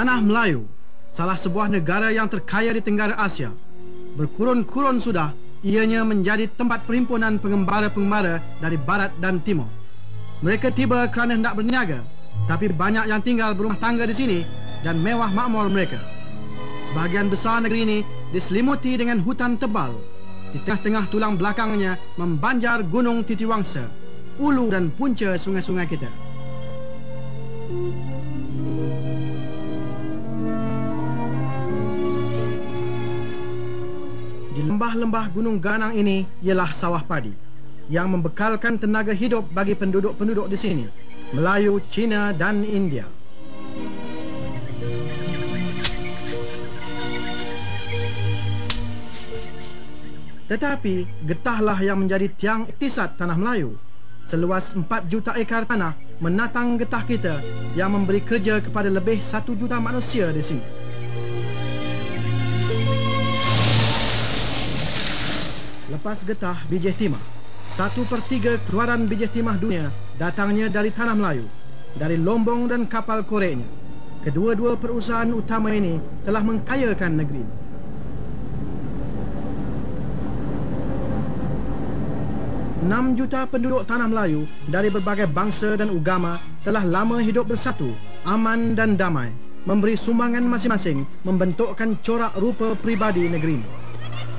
Tanah Melayu, salah sebuah negara yang terkaya di Tenggara Asia. Berkurun-kurun sudah, ianya menjadi tempat perhimpunan pengembara-pengembara dari barat dan timur. Mereka tiba kerana hendak berniaga, tapi banyak yang tinggal berumah tangga di sini dan mewah makmur mereka. Sebahagian besar negeri ini diselimuti dengan hutan tebal. Di tengah-tengah tulang belakangnya membanjar Gunung Titiwangsa, ulu dan punca sungai-sungai kita. Di lembah-lembah Gunung Ganang ini ialah sawah padi yang membekalkan tenaga hidup bagi penduduk-penduduk di sini, Melayu, Cina dan India. Tetapi getahlah yang menjadi tiang iktisad tanah Melayu. Seluas 4 juta ekar tanah menatang getah kita yang memberi kerja kepada lebih 1 juta manusia di sini. Lepas getah bijih timah, 1/3 keluaran bijih timah dunia datangnya dari tanah Melayu, dari lombong dan kapal koreknya. Kedua-dua perusahaan utama ini telah mengkayakan negeri ini. Enam juta penduduk tanah Melayu dari berbagai bangsa dan agama telah lama hidup bersatu, aman dan damai, memberi sumbangan masing-masing membentukkan corak rupa pribadi negeri ini.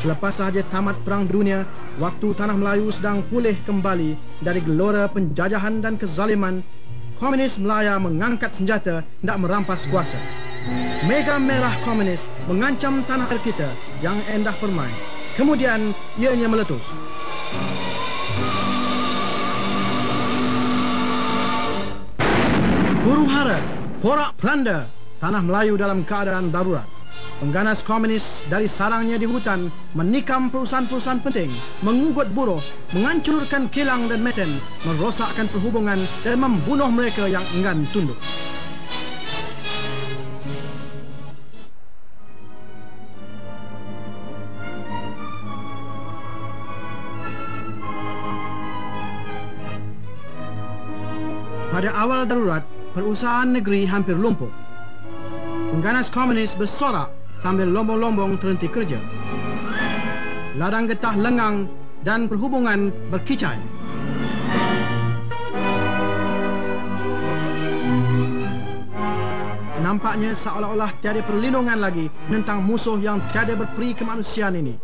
Selepas sahaja tamat Perang Dunia, waktu tanah Melayu sedang pulih kembali dari gelora penjajahan dan kezaliman, komunis Melaya mengangkat senjata hendak merampas kuasa. Mega merah komunis mengancam tanah air kita yang endah permai. Kemudian ianya meletus. Huru-hara, porak-poranda, tanah Melayu dalam keadaan darurat. Pengganas komunis dari sarangnya di hutan menikam perusahaan-perusahaan penting, mengugut buruh, menghancurkan kilang dan mesin, merosakkan perhubungan dan membunuh mereka yang enggan tunduk. Pada awal darurat, perusahaan negeri hampir lumpuh. Pengganas komunis bersorak sambil lombong-lombong terhenti kerja. Ladang getah lengang dan perhubungan berkicai. Nampaknya seolah-olah tiada perlindungan lagi menentang musuh yang tiada berperi kemanusiaan ini.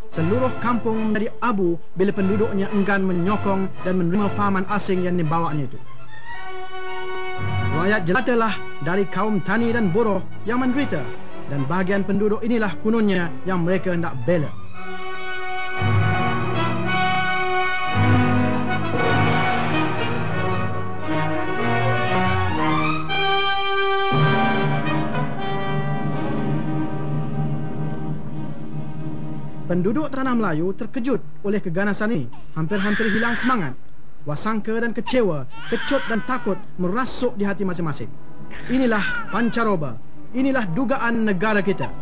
Seluruh kampung menjadi abu bila penduduknya enggan menyokong dan menerima fahaman asing yang dibawanya itu. Rakyat jelatalah dari kaum tani dan buruh yang menderita, dan bahagian penduduk inilah kononnya yang mereka hendak bela. Penduduk tanah Melayu terkejut oleh keganasan ini, hampir-hampir hilang semangat. Wasangka dan kecewa, kecut dan takut merasuk di hati masing-masing. Inilah pancaroba, inilah dugaan negara kita.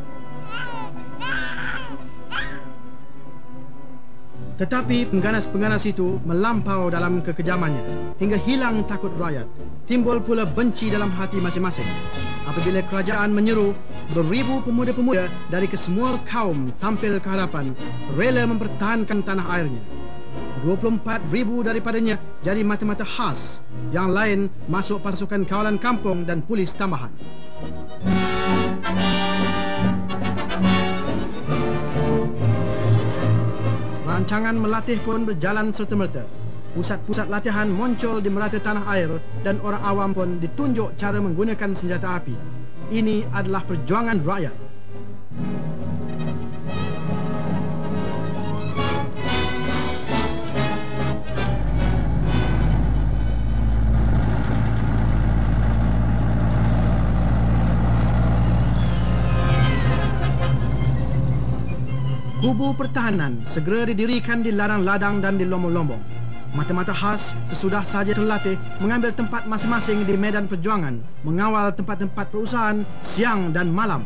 Tetapi pengganas-pengganas itu melampau dalam kekejamannya hingga hilang takut rakyat. Timbul pula benci dalam hati masing-masing. Apabila kerajaan menyeru, beribu pemuda-pemuda dari kesemua kaum tampil ke hadapan, rela mempertahankan tanah airnya. 24,000 daripadanya jadi mata-mata khas. Yang lain masuk pasukan kawalan kampung dan polis tambahan. Rancangan melatih pun berjalan serta-merta. Pusat-pusat latihan muncul di merata tanah air dan orang awam pun ditunjuk cara menggunakan senjata api. Ini adalah perjuangan rakyat. Kubu pertahanan segera didirikan di ladang-ladang dan di lombong-lombong. Mata-mata khas sesudah saja terlatih mengambil tempat masing-masing di medan perjuangan, mengawal tempat-tempat perusahaan siang dan malam.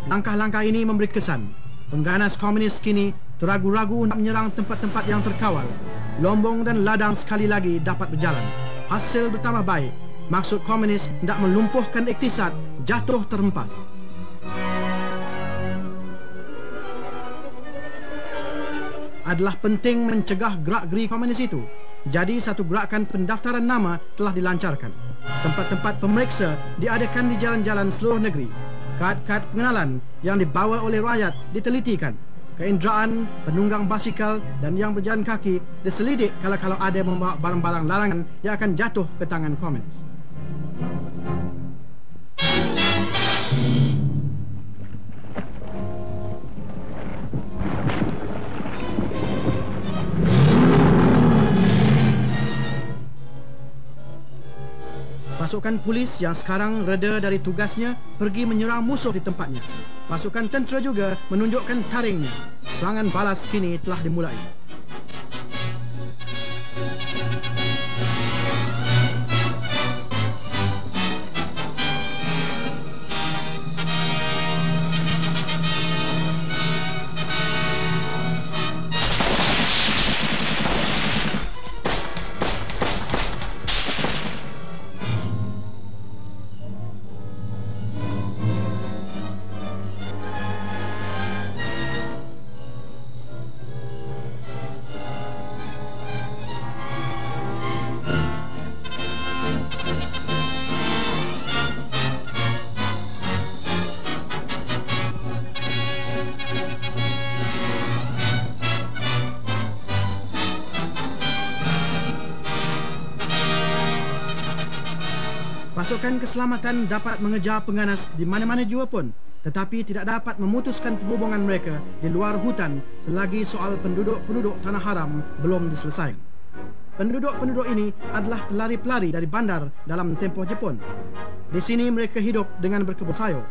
Langkah-langkah ini memberi kesan. Pengganas komunis kini Teragu-ragu untuk menyerang tempat-tempat yang terkawal, Lombong dan ladang sekali lagi dapat berjalan. Hasil bertambah baik. Maksud komunis hendak melumpuhkan iktisad jatuh terhempas. Adalah penting mencegah gerak-geri komunis itu. Jadi satu gerakan pendaftaran nama telah dilancarkan. Tempat-tempat pemeriksa diadakan di jalan-jalan seluruh negeri. Kad-kad pengenalan yang dibawa oleh rakyat ditelitikan. Keinderaan, penunggang basikal dan yang berjalan kaki diselidik kalau ada membawa barang-barang larangan yang akan jatuh ke tangan komunis. Pasukan polis yang sekarang reda dari tugasnya pergi menyerang musuh di tempatnya. Pasukan tentera juga menunjukkan taringnya. Serangan balas kini telah dimulai. Pasukan keselamatan dapat mengejar pengganas di mana-mana jua pun, tetapi tidak dapat memutuskan perhubungan mereka di luar hutan selagi soal penduduk-penduduk tanah haram belum diselesaikan. Penduduk-penduduk ini adalah pelari-pelari dari bandar dalam tempoh Jepun. Di sini mereka hidup dengan berkebun sayur.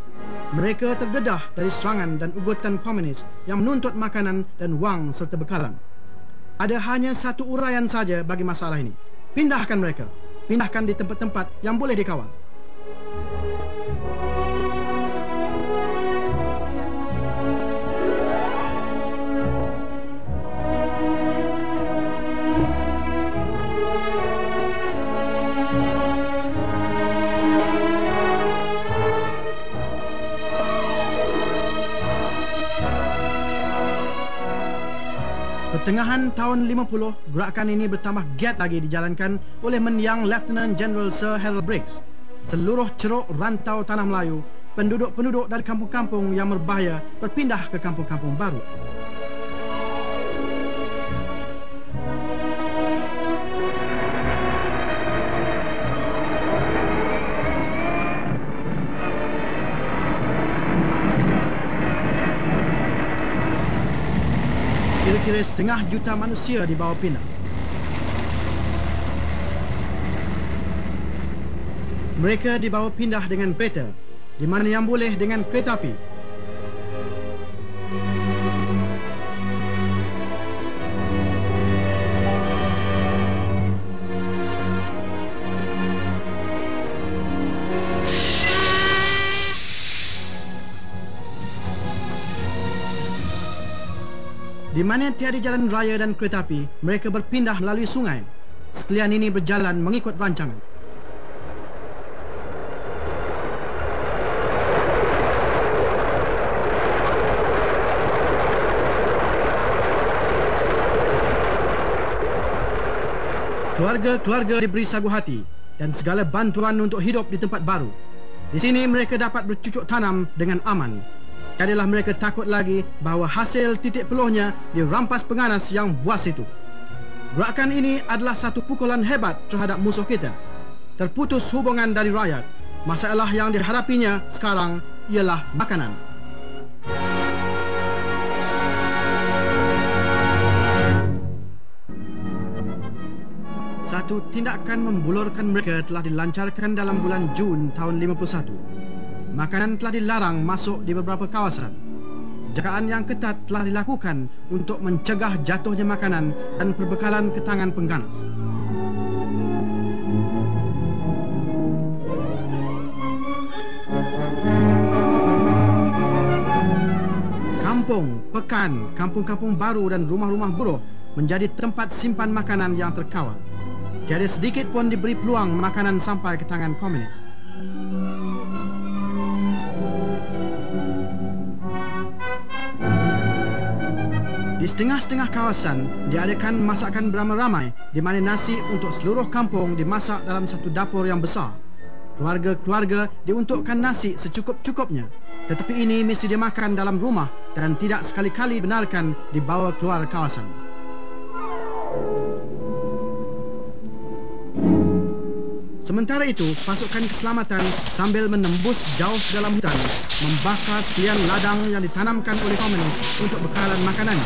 Mereka terdedah dari serangan dan ugutan komunis yang menuntut makanan dan wang serta bekalan. Ada hanya satu uraian saja bagi masalah ini. Pindahkan mereka. Pindahkan di tempat-tempat yang boleh dikawal. Pertengahan tahun 50, gerakan ini bertambah giat lagi dijalankan oleh Mendiang Lieutenant General Sir Harold Briggs. Seluruh ceruk rantau tanah Melayu, penduduk-penduduk dari kampung-kampung yang berbahaya berpindah ke kampung-kampung baru. Kira-kira 1,5 juta manusia dibawa pindah. Mereka dibawa pindah dengan kereta, di mana yang boleh dengan kereta api. Di mana tiada jalan raya dan kereta api, mereka berpindah melalui sungai. Sekalian ini berjalan mengikut rancangan. Keluarga-keluarga diberi sagu hati dan segala bantuan untuk hidup di tempat baru. Di sini mereka dapat bercucuk tanam dengan aman. Tiadalah mereka takut lagi bahawa hasil titik peluhnya dirampas pengganas yang buas itu. Gerakan ini adalah satu pukulan hebat terhadap musuh kita. Terputus hubungan dari rakyat. Masalah yang dihadapinya sekarang ialah makanan. Satu tindakan membulurkan mereka telah dilancarkan dalam bulan Jun tahun 51. Makanan telah dilarang masuk di beberapa kawasan. Jagaan yang ketat telah dilakukan untuk mencegah jatuhnya makanan dan perbekalan ke tangan pengganas. kampung, pekan, kampung-kampung baru dan rumah-rumah buruh menjadi tempat simpan makanan yang terkawal. Tiada sedikit pun diberi peluang makanan sampai ke tangan komunis. Di setengah-setengah kawasan diadakan masakan beramai-ramai di mana nasi untuk seluruh kampung dimasak dalam satu dapur yang besar. Keluarga-keluarga diuntukkan nasi secukup-cukupnya, tetapi ini mesti dimakan dalam rumah dan tidak sekali-kali benarkan dibawa keluar kawasan. Sementara itu, pasukan keselamatan sambil menembus jauh ke dalam hutan, membakar sekalian ladang yang ditanamkan oleh komunis untuk bekalan makanan.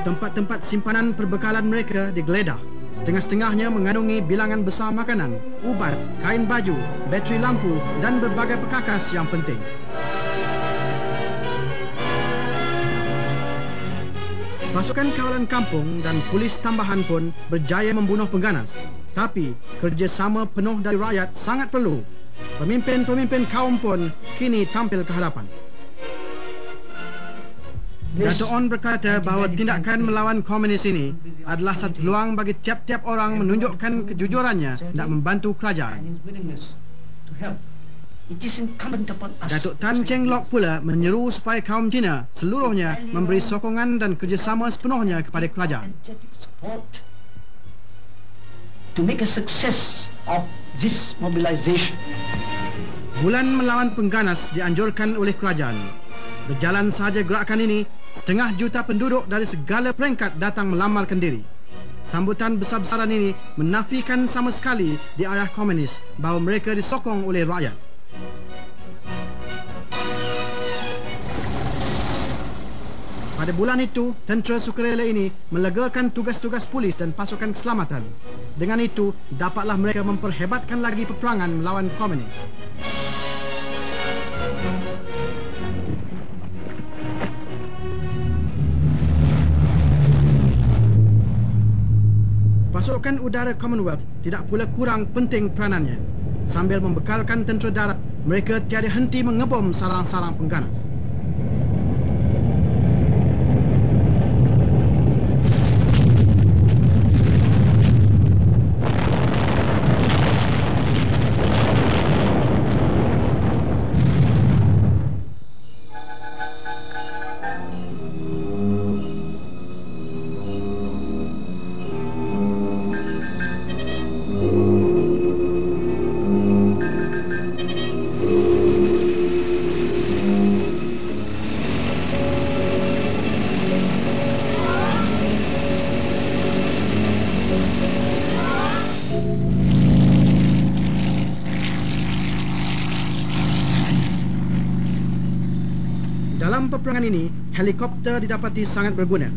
Tempat-tempat simpanan perbekalan mereka digeledah. Setengah-setengahnya mengandungi bilangan besar makanan, ubat, kain baju, bateri lampu dan berbagai perkakas yang penting. Pasukan kawalan kampung dan polis tambahan pun berjaya membunuh pengganas. Tapi kerjasama penuh dari rakyat sangat perlu. Pemimpin-pemimpin kaum pun kini tampil ke hadapan. Dato' On berkata bahawa tindakan melawan komunis ini adalah satu peluang bagi tiap-tiap orang menunjukkan kejujurannya nak membantu kerajaan. Datuk Tan Cheng Lock pula menyeru supaya kaum Cina seluruhnya memberi sokongan dan kerjasama sepenuhnya kepada kerajaan. To make a success of this mobilization. Bulan melawan pengganas dianjurkan oleh kerajaan. Berjalan sahaja gerakan ini, 500,000 penduduk dari segala peringkat datang melamarkan diri. Sambutan besar-besaran ini menafikan sama sekali di arah komunis bahawa mereka disokong oleh rakyat. Pada bulan itu, tentera sukarela ini melegakan tugas-tugas polis dan pasukan keselamatan. Dengan itu, dapatlah mereka memperhebatkan lagi peperangan melawan komunis. Pasukan udara Commonwealth tidak pula kurang penting peranannya. Sambil membekalkan tentera darat, mereka tiada henti mengebom sarang-sarang pengganas. Dalam peperangan ini, helikopter didapati sangat berguna.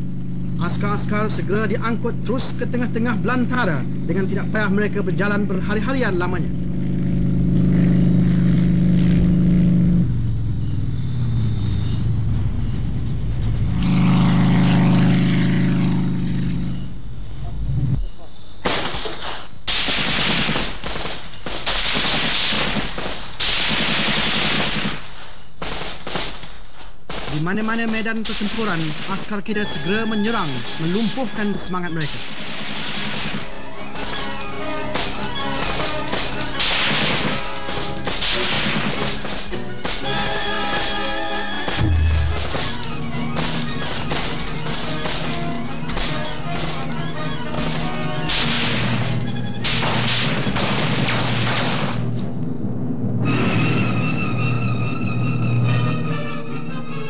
Askar-askar segera diangkut terus ke tengah-tengah belantara dengan tidak payah mereka berjalan berhari-harian lamanya. Di mana-mana medan pertempuran, askar kita segera menyerang, melumpuhkan semangat mereka.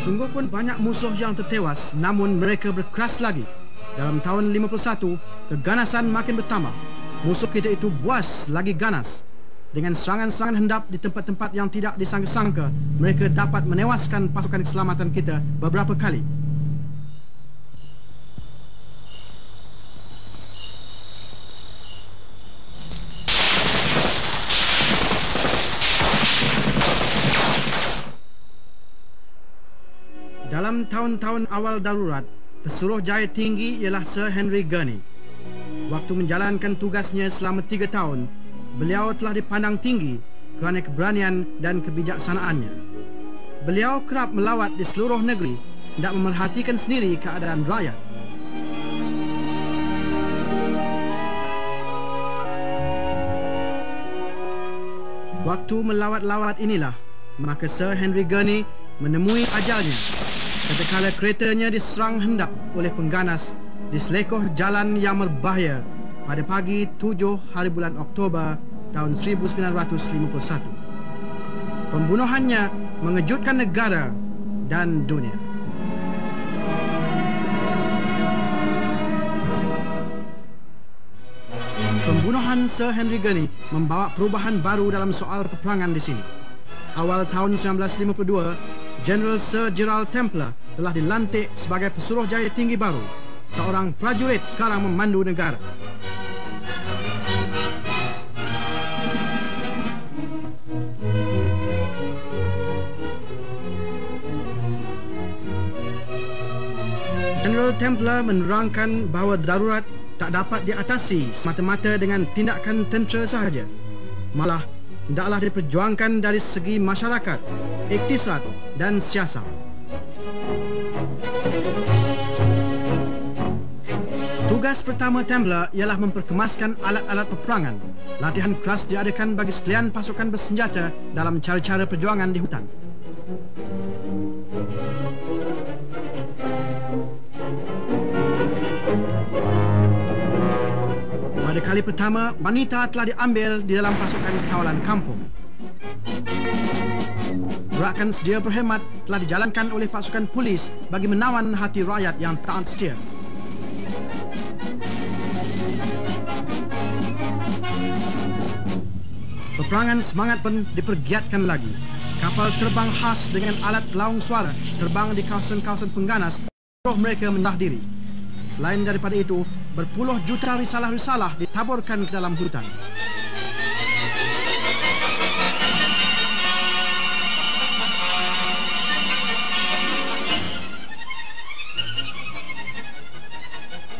Sungguh pun banyak musuh yang tertewas, namun mereka berkeras lagi. Dalam tahun 51, keganasan makin bertambah. Musuh kita itu buas lagi ganas. Dengan serangan-serangan hendap di tempat-tempat yang tidak disangka-sangka, mereka dapat menewaskan pasukan keselamatan kita beberapa kali. Dalam tahun-tahun awal darurat, Pesuruhjaya Tinggi ialah Sir Henry Gurney. Waktu menjalankan tugasnya selama 3 tahun, beliau telah dipandang tinggi kerana keberanian dan kebijaksanaannya. Beliau kerap melawat di seluruh negeri, hendak memerhatikan sendiri keadaan rakyat. Waktu melawat-lawat inilah, maka Sir Henry Gurney menemui ajalnya ketika keretanya diserang hendak oleh pengganas di selekoh jalan yang berbahaya pada pagi 7 hari bulan Oktober tahun 1951. Pembunuhannya mengejutkan negara dan dunia. Pembunuhan Sir Henry Gurney membawa perubahan baru dalam soal peperangan di sini. Awal tahun 1952, General Sir Gerald Templer telah dilantik sebagai Pesuruhjaya Tinggi baru. Seorang prajurit sekarang memandu negara. General Templer menerangkan bahawa darurat tak dapat diatasi semata-mata dengan tindakan tentera sahaja. Malah, hendaklah diperjuangkan dari segi masyarakat, iktisad dan siasat. Tugas pertama Templer ialah memperkemaskan alat-alat peperangan. Latihan keras diadakan bagi sekalian pasukan bersenjata dalam cara-cara perjuangan di hutan. Pada kali pertama, wanita telah diambil di dalam pasukan kawalan kampung. Gerakan sedia berhemat telah dijalankan oleh pasukan polis bagi menawan hati rakyat yang taat setia. Peperangan semangat pun dipergiatkan lagi. Kapal terbang khas dengan alat pelaung suara terbang di kawasan-kawasan pengganas, roh mereka menyerah diri. Selain daripada itu, berpuluh juta risalah-risalah ditaburkan ke dalam hutan.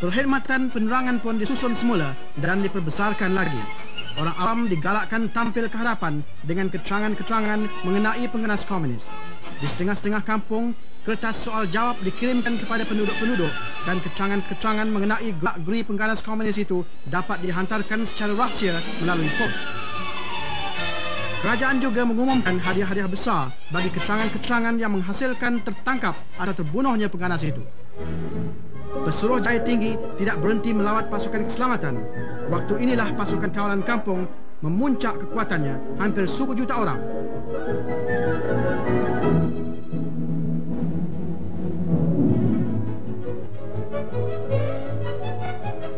Perkhidmatan penerangan pun disusun semula dan diperbesarkan lagi. Orang awam digalakkan tampil ke hadapan dengan keterangan-keterangan mengenai pengganas komunis. Di setengah-setengah kampung, kertas soal jawab dikirimkan kepada penduduk-penduduk dan keterangan-keterangan mengenai gerak-geri pengganas komunis itu dapat dihantarkan secara rahsia melalui pos. Kerajaan juga mengumumkan hadiah-hadiah besar bagi keterangan-keterangan yang menghasilkan tertangkap atau terbunuhnya pengganas itu. Pesuruhjaya Tinggi tidak berhenti melawat pasukan keselamatan. Waktu inilah pasukan kawalan kampung memuncak kekuatannya hampir 1 juta orang.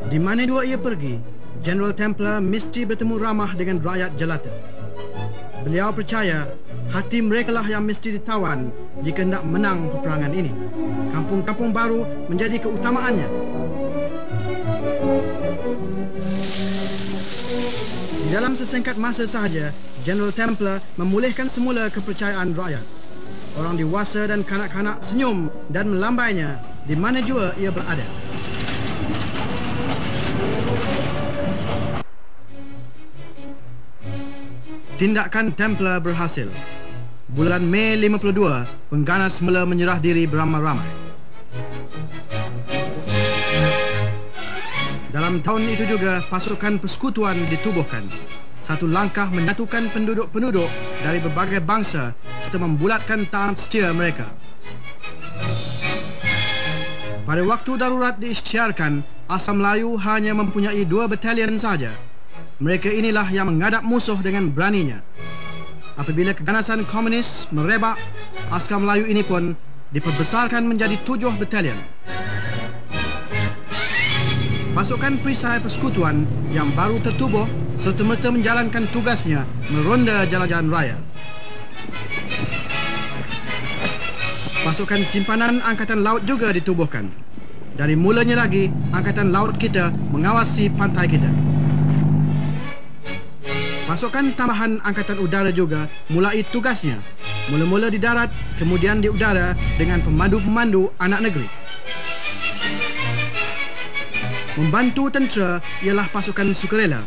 Di mana dua ia pergi, General Templer mesti bertemu ramah dengan rakyat jelata. Beliau percaya hati merekalah yang mesti ditawan jika hendak menang peperangan ini. Kampung-kampung baru menjadi keutamaannya. Di dalam sesingkat masa sahaja, General Templer memulihkan semula kepercayaan rakyat. Orang dewasa dan kanak-kanak senyum dan melambainya di mana jua ia berada. Tindakan Templer berhasil. Bulan Mei 52, pengganas mula menyerah diri beramai-ramai. Dalam tahun itu juga, pasukan persekutuan ditubuhkan. Satu langkah menyatukan penduduk-penduduk dari berbagai bangsa serta membulatkan taat setia mereka. Pada waktu darurat diisytiharkan, Asam Melayu hanya mempunyai 2 batalion sahaja. Mereka inilah yang menghadap musuh dengan beraninya. Apabila keganasan komunis merebak, askar Melayu ini pun diperbesarkan menjadi 7 batalion. Pasukan perisai persekutuan yang baru tertubuh serta-merta menjalankan tugasnya meronda jalan-jalan raya. Pasukan simpanan Angkatan Laut juga ditubuhkan. Dari mulanya lagi, Angkatan Laut kita mengawasi pantai kita. Pasukan tambahan Angkatan Udara juga mulai tugasnya, mula-mula di darat, kemudian di udara dengan pemandu-pemandu anak negeri. Membantu tentera ialah pasukan sukarela.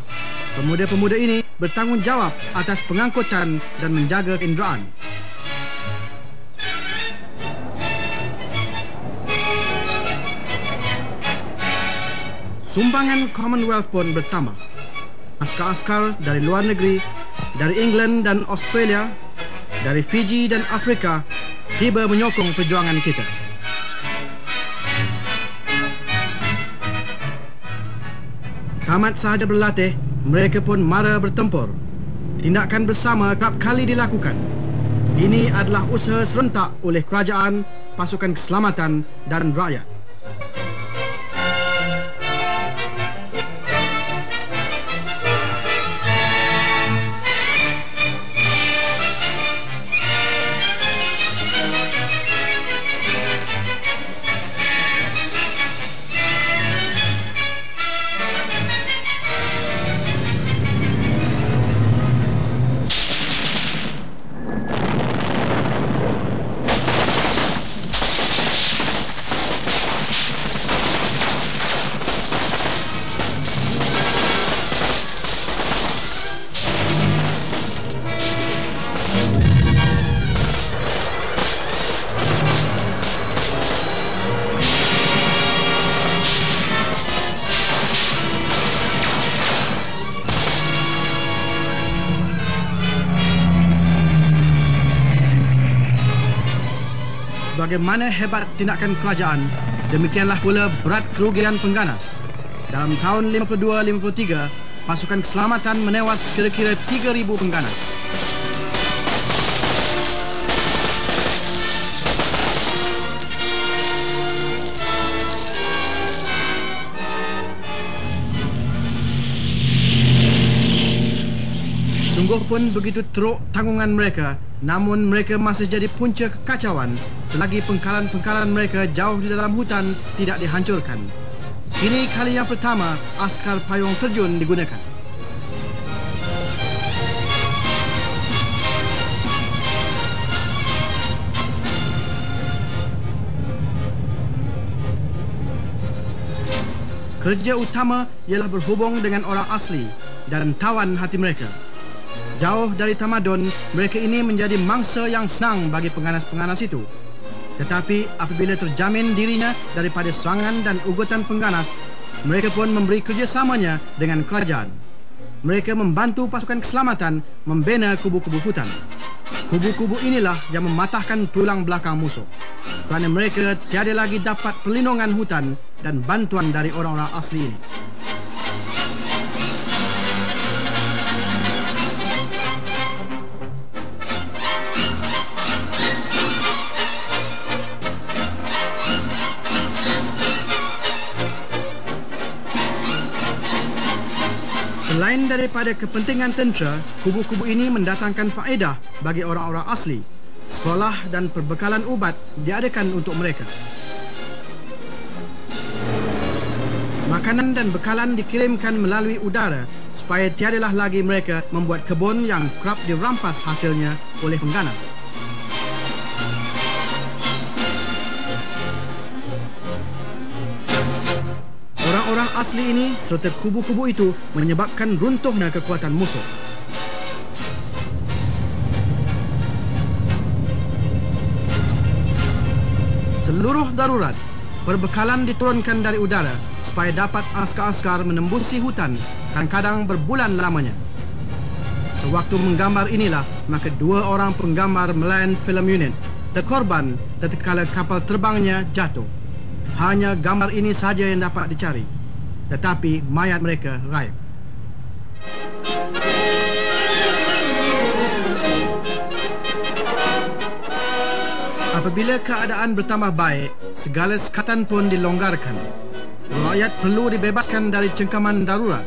Pemuda-pemuda ini bertanggungjawab atas pengangkutan dan menjaga keinderaan. Sumbangan Commonwealth pun bertambah. Askar-askar dari luar negeri, dari England dan Australia, dari Fiji dan Afrika, tiba menyokong perjuangan kita. Tamat sahaja berlatih, mereka pun mara bertempur. Tindakan bersama kerap kali dilakukan. Ini adalah usaha serentak oleh kerajaan, pasukan keselamatan dan rakyat. Sebagaimana hebat tindakan kerajaan, demikianlah pula berat kerugian pengganas. Dalam tahun 52-53, pasukan keselamatan menewas kira-kira 3,000 pengganas. Sungguh pun begitu teruk tanggungan mereka, namun mereka masih jadi punca kekacauan selagi pengkalan-pengkalan mereka jauh di dalam hutan tidak dihancurkan. Ini kali yang pertama askar payung terjun digunakan. Kerja utama ialah berhubung dengan orang asli dan tawan hati mereka. Jauh dari tamadun, mereka ini menjadi mangsa yang senang bagi pengganas-pengganas itu. Tetapi apabila terjamin dirinya daripada serangan dan ugutan pengganas, mereka pun memberi kerjasamanya dengan kerajaan. Mereka membantu pasukan keselamatan membina kubu-kubu hutan. Kubu-kubu inilah yang mematahkan tulang belakang musuh, kerana mereka tiada lagi dapat perlindungan hutan dan bantuan dari orang-orang asli ini. Selain daripada kepentingan tentera, kubu-kubu ini mendatangkan faedah bagi orang-orang asli. Sekolah dan perbekalan ubat diadakan untuk mereka. Makanan dan bekalan dikirimkan melalui udara supaya tiadalah lagi mereka membuat kebun yang kerap dirampas hasilnya oleh pengganas. Orang-orang asli ini serta kubu-kubu itu menyebabkan runtuhnya kekuatan musuh. Seluruh darurat, perbekalan diturunkan dari udara supaya dapat askar-askar menembusi hutan, kadang-kadang berbulan lamanya. Sewaktu menggambar inilah, maka 2 orang penggambar Malayan Film Unit terkorban tatkala kapal terbangnya jatuh. Hanya gambar ini saja yang dapat dicari, tetapi mayat mereka gaib. Apabila keadaan bertambah baik, segala sekatan pun dilonggarkan. Rakyat perlu dibebaskan dari cengkaman darurat.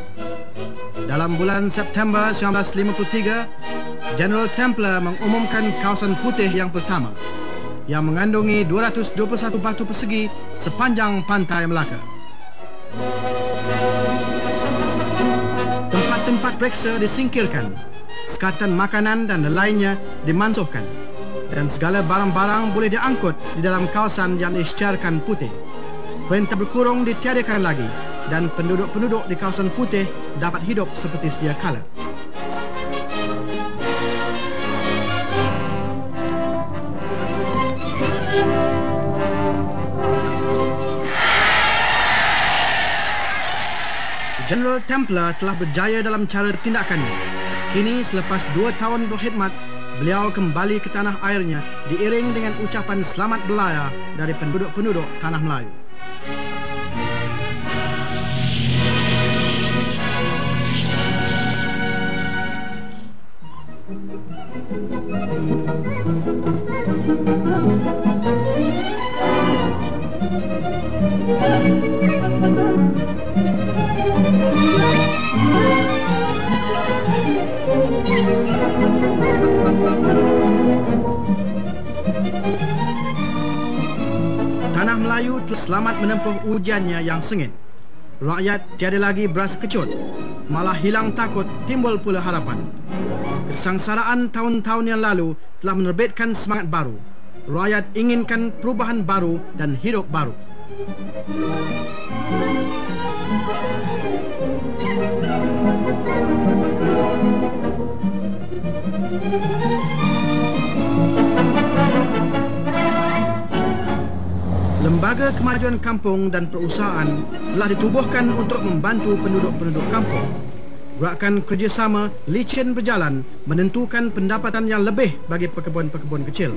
Dalam bulan September 1953, General Templer mengumumkan kawasan putih yang pertama, yang mengandungi 221 batu persegi sepanjang pantai Melaka. Tempat tempat periksa disingkirkan, sekatan makanan dan lainnya dimansuhkan, dan segala barang-barang boleh diangkut di dalam kawasan yang diisytiharkan putih. Perintah berkurung ditiadakan lagi dan penduduk-penduduk di kawasan putih dapat hidup seperti sedia kala. General Templar telah berjaya dalam cara tindakannya. Kini selepas 2 tahun berkhidmat, beliau kembali ke tanah airnya diiring dengan ucapan selamat belayar dari penduduk-penduduk Tanah Melayu. Tanah Melayu telah selamat menempuh ujiannya yang sengit. Rakyat tiada lagi berasa kecut, malah hilang takut, timbul pula harapan. Kesengsaraan tahun-tahun yang lalu telah menerbitkan semangat baru. Rakyat inginkan perubahan baru dan hidup baru. Lembaga Kemajuan Kampung dan Perusahaan telah ditubuhkan untuk membantu penduduk-penduduk kampung. Gerakan kerjasama licin berjalan menentukan pendapatan yang lebih bagi pekebun-pekebun kecil.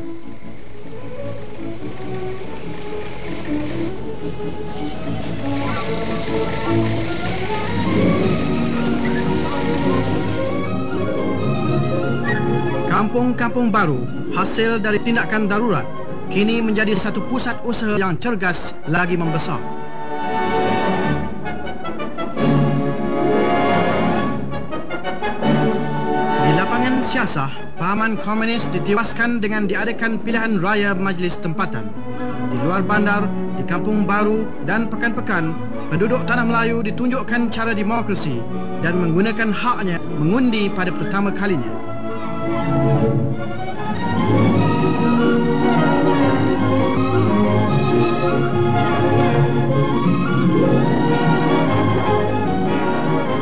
Kampung-kampung baru hasil dari tindakan darurat kini menjadi satu pusat usaha yang cergas lagi membesar. Di lapangan Siasah, fahaman komunis ditiwaskan dengan diadakan pilihan raya majlis tempatan. Di luar bandar, di kampung baru dan pekan-pekan, penduduk Tanah Melayu ditunjukkan cara demokrasi dan menggunakan haknya mengundi pada pertama kalinya.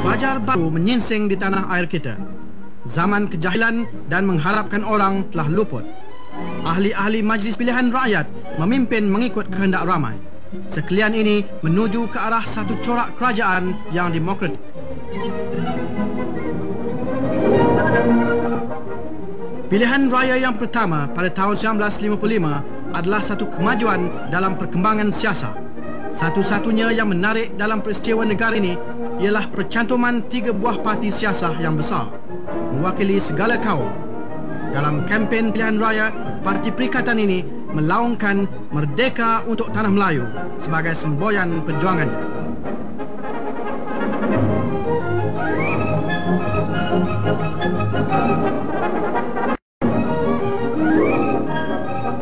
Fajar baru menyingsing di tanah air kita. Zaman kejahilan dan mengharapkan orang telah luput. Ahli-ahli majlis pilihan rakyat memimpin mengikut kehendak ramai. Sekalian ini menuju ke arah satu corak kerajaan yang demokratik. Pilihan raya yang pertama pada tahun 1955 adalah satu kemajuan dalam perkembangan siasat. Satu-satunya yang menarik dalam peristiwa negara ini ialah percantuman 3 buah parti siasat yang besar, mewakili segala kaum. Dalam kempen pilihan raya, parti Perikatan ini melaungkan merdeka untuk Tanah Melayu sebagai semboyan perjuangannya.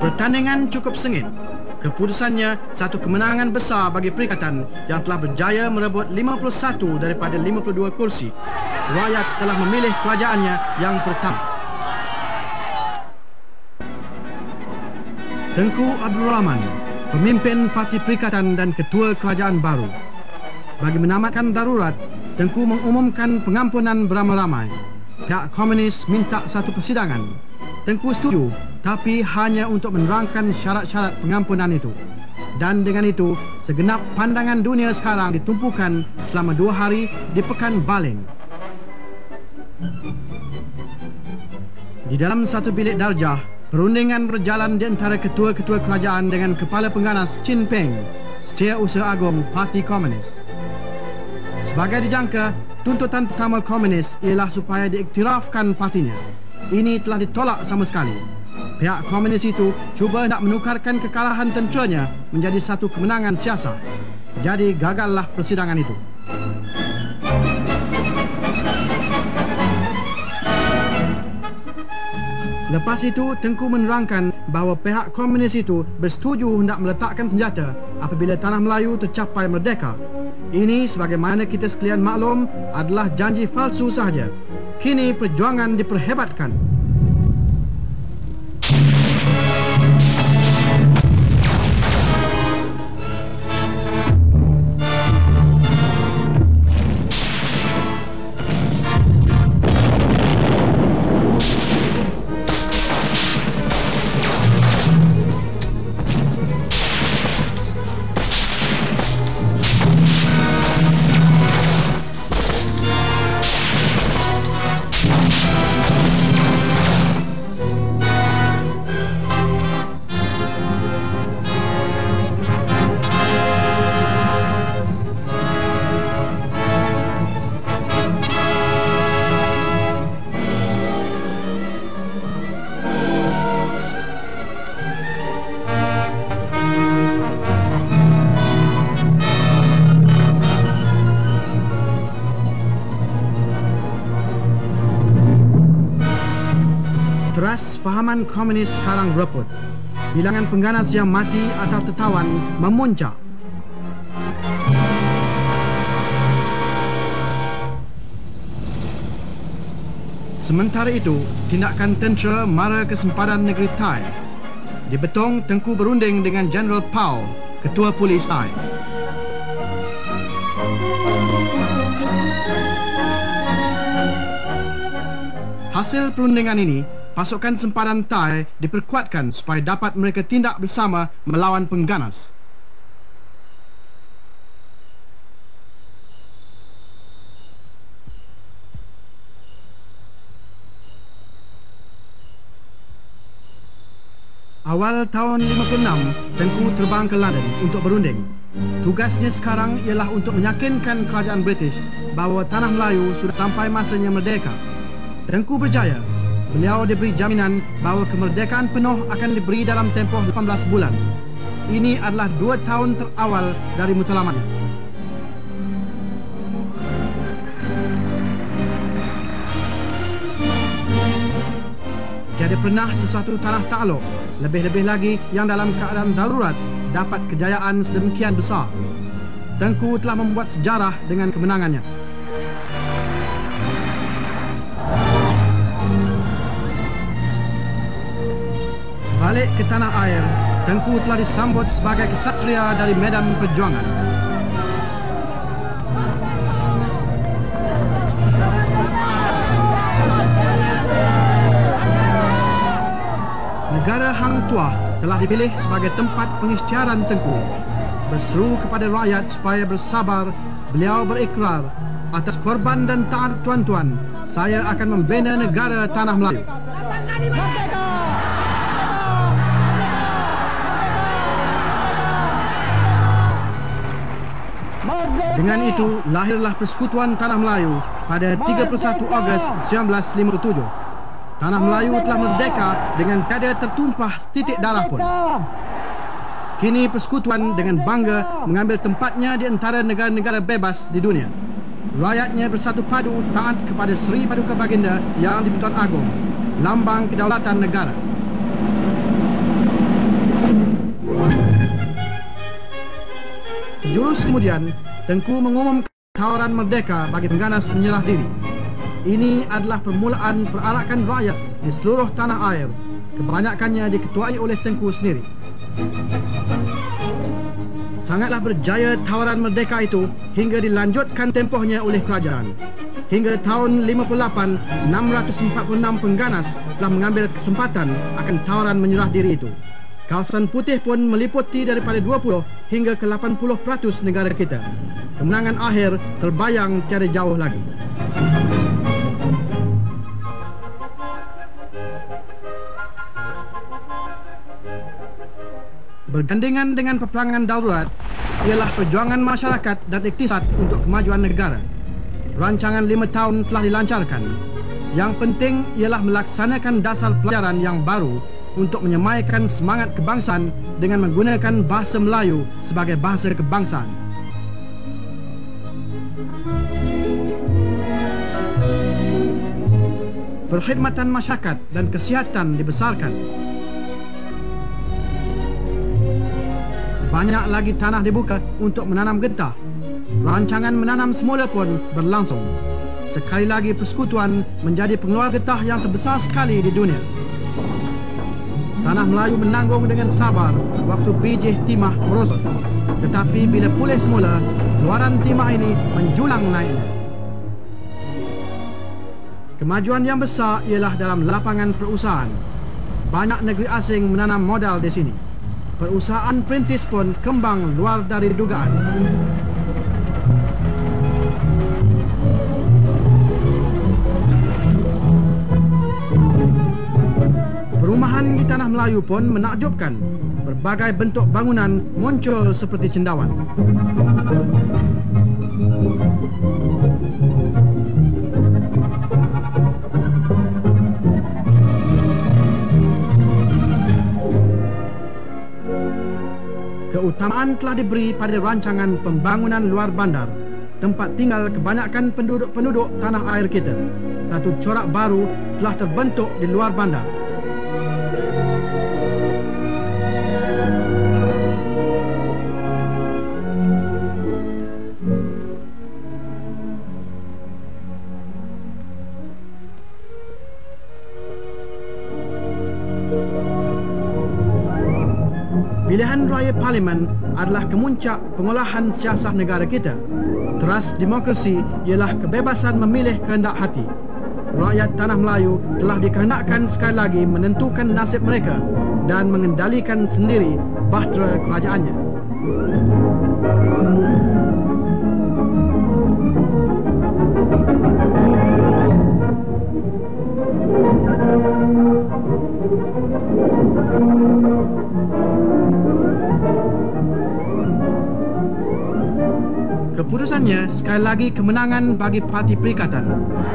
Pertandingan cukup sengit. Keputusannya satu kemenangan besar bagi Perikatan yang telah berjaya merebut 51 daripada 52 kursi. Rakyat telah memilih kerajaannya yang pertama. Tengku Abdul Rahman, pemimpin Parti Perikatan dan ketua kerajaan baru. Bagi menamatkan darurat, Tengku mengumumkan pengampunan beramai-ramai. Pihak komunis minta satu persidangan. Tengku setuju, tapi hanya untuk menerangkan syarat-syarat pengampunan itu. Dan dengan itu, segenap pandangan dunia sekarang ditumpukan selama 2 hari di Pekan Baling. Di dalam satu bilik darjah, perundingan berjalan di antara ketua-ketua kerajaan dengan kepala pengganas Chin Peng, Setiausaha Agung Parti Komunis. Sebagai dijangka, tuntutan pertama komunis ialah supaya diiktirafkan partinya. Ini telah ditolak sama sekali. Pihak komunis itu cuba nak menukarkan kekalahan tenteranya menjadi satu kemenangan siasat. Jadi gagallah persidangan itu. Lepas itu, Tengku menerangkan bahawa pihak komunis itu bersetuju hendak meletakkan senjata apabila Tanah Melayu tercapai merdeka. Ini sebagaimana kita sekalian maklum adalah janji palsu sahaja. Kini perjuangan diperhebatkan. Teras fahaman komunis sekarang reput. Bilangan pengganas yang mati atau tertawan memuncak. Sementara itu, tindakan tentera mara kesempadan negeri Thai. Di Betong, Tengku berunding dengan General Pau, Ketua Polis Thai. Hasil perundingan ini, pasukan sempadan Thai diperkuatkan supaya dapat mereka tindak bersama melawan pengganas. Awal tahun 56, Tengku terbang ke London untuk berunding. Tugasnya sekarang ialah untuk meyakinkan kerajaan British bahawa Tanah Melayu sudah sampai masanya merdeka. Tengku berjaya. Beliau diberi jaminan bahawa kemerdekaan penuh akan diberi dalam tempoh 18 bulan. Ini adalah 2 tahun terawal dari matlamatnya. Tiada pernah sesuatu tanah takluk, lebih-lebih lagi yang dalam keadaan darurat, dapat kejayaan sedemikian besar. Tengku telah membuat sejarah dengan kemenangannya. Balik ke tanah air, Tengku telah disambut sebagai kesatria dari medan perjuangan. Negara Hang Tuah telah dipilih sebagai tempat pengisytiharan Tengku. Berseru kepada rakyat supaya bersabar, beliau berikrar, atas korban dan taat tuan-tuan, saya akan membina negara Tanah Melayu. Dengan itu, lahirlah Persekutuan Tanah Melayu pada 31 Ogos 1957. Tanah Melayu telah merdeka dengan tiada tertumpah setitik darah pun. Kini Persekutuan dengan bangga mengambil tempatnya di antara negara-negara bebas di dunia. Rakyatnya bersatu padu taat kepada Seri Paduka Baginda Yang di-Pertuan Agong, lambang kedaulatan negara. Sejurus kemudian, Tengku mengumumkan tawaran merdeka bagi pengganas menyerah diri. Ini adalah permulaan perarakan rakyat di seluruh tanah air, kebanyakannya diketuai oleh Tengku sendiri. Sangatlah berjaya tawaran merdeka itu hingga dilanjutkan tempohnya oleh kerajaan. Hingga tahun 58, 646 pengganas telah mengambil kesempatan akan tawaran menyerah diri itu. Kawasan putih pun meliputi daripada 20 hingga ke 80% negara kita. Kemenangan akhir terbayang tiada jauh lagi. Bergandengan dengan peperangan darurat ialah perjuangan masyarakat dan iktisad untuk kemajuan negara. Rancangan 5 tahun telah dilancarkan. Yang penting ialah melaksanakan dasar pelajaran yang baru untuk menyemaikan semangat kebangsaan dengan menggunakan bahasa Melayu sebagai bahasa kebangsaan. Perkhidmatan masyarakat dan kesihatan dibesarkan. Banyak lagi tanah dibuka untuk menanam getah. rancangan menanam semula pun berlangsung. Sekali lagi persekutuan menjadi pengeluar getah yang terbesar sekali di dunia. Tanah Melayu menanggung dengan sabar waktu biji timah merosot. Tetapi bila pulih semula, keluaran timah ini menjulang naiknya. Kemajuan yang besar ialah dalam lapangan perusahaan. Banyak negeri asing menanam modal di sini. Perusahaan perintis pun kembang luar dari dugaan. Perumahan di Tanah Melayu pun menakjubkan. Berbagai bentuk bangunan muncul seperti cendawan. Keutamaan telah diberi pada rancangan pembangunan luar bandar, tempat tinggal kebanyakan penduduk-penduduk tanah air kita. Satu corak baru telah terbentuk di luar bandar. Pilihan raya parlimen adalah kemuncak pengolahan siasat negara kita. Teras demokrasi ialah kebebasan memilih kehendak hati. Rakyat Tanah Melayu telah dikehendakkan sekali lagi menentukan nasib mereka dan mengendalikan sendiri bahtera kerajaannya. Keputusannya sekali lagi kemenangan bagi Parti Perikatan.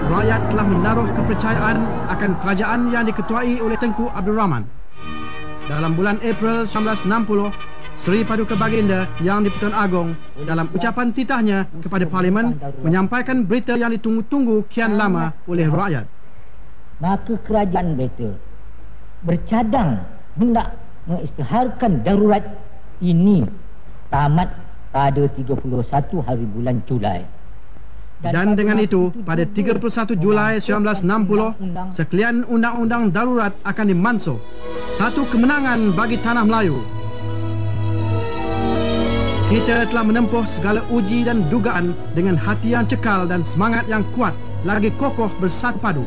Rakyat telah menaruh kepercayaan akan kerajaan yang diketuai oleh Tengku Abdul Rahman. Dalam bulan April 1960, Seri Paduka Baginda Yang di-Pertuan Agong dalam ucapan titahnya kepada Parlimen menyampaikan berita yang ditunggu-tunggu kian lama oleh rakyat. Maka kerajaan mereka bercadang hendak mengisytiharkan darurat ini tamat pada 31 hari bulan Julai. Dan dengan itu, pada 31 Julai 1960, sekalian undang-undang darurat akan dimansuh. Satu kemenangan bagi Tanah Melayu. Kita telah menempuh segala uji dan dugaan dengan hati yang cekal dan semangat yang kuat, lagi kokoh bersatu padu.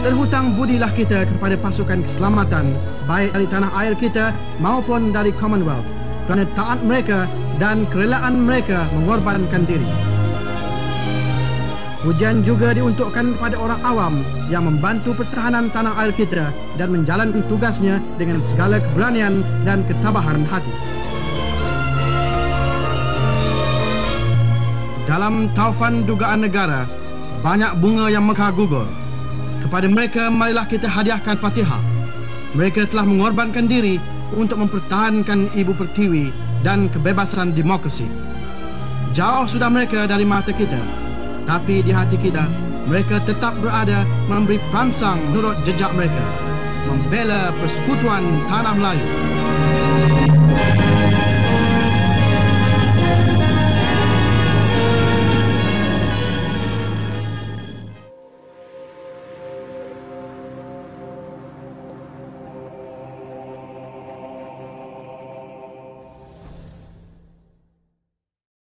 Terhutang budilah kita kepada pasukan keselamatan, baik dari tanah air kita maupun dari Commonwealth, kerana taat mereka dan kerelaan mereka mengorbankan diri. Pujian juga diuntukkan kepada orang awam yang membantu pertahanan tanah air kita dan menjalankan tugasnya dengan segala keberanian dan ketabahan hati. Dalam taufan dugaan negara, banyak bunga yang mekar gugur. Kepada mereka, marilah kita hadiahkan Fatihah. Mereka telah mengorbankan diri untuk mempertahankan Ibu Pertiwi dan kebebasan demokrasi. Jauh sudah mereka dari mata kita, tapi di hati kita, mereka tetap berada memberi perangsang menurut jejak mereka, membela persekutuan Tanah Melayu.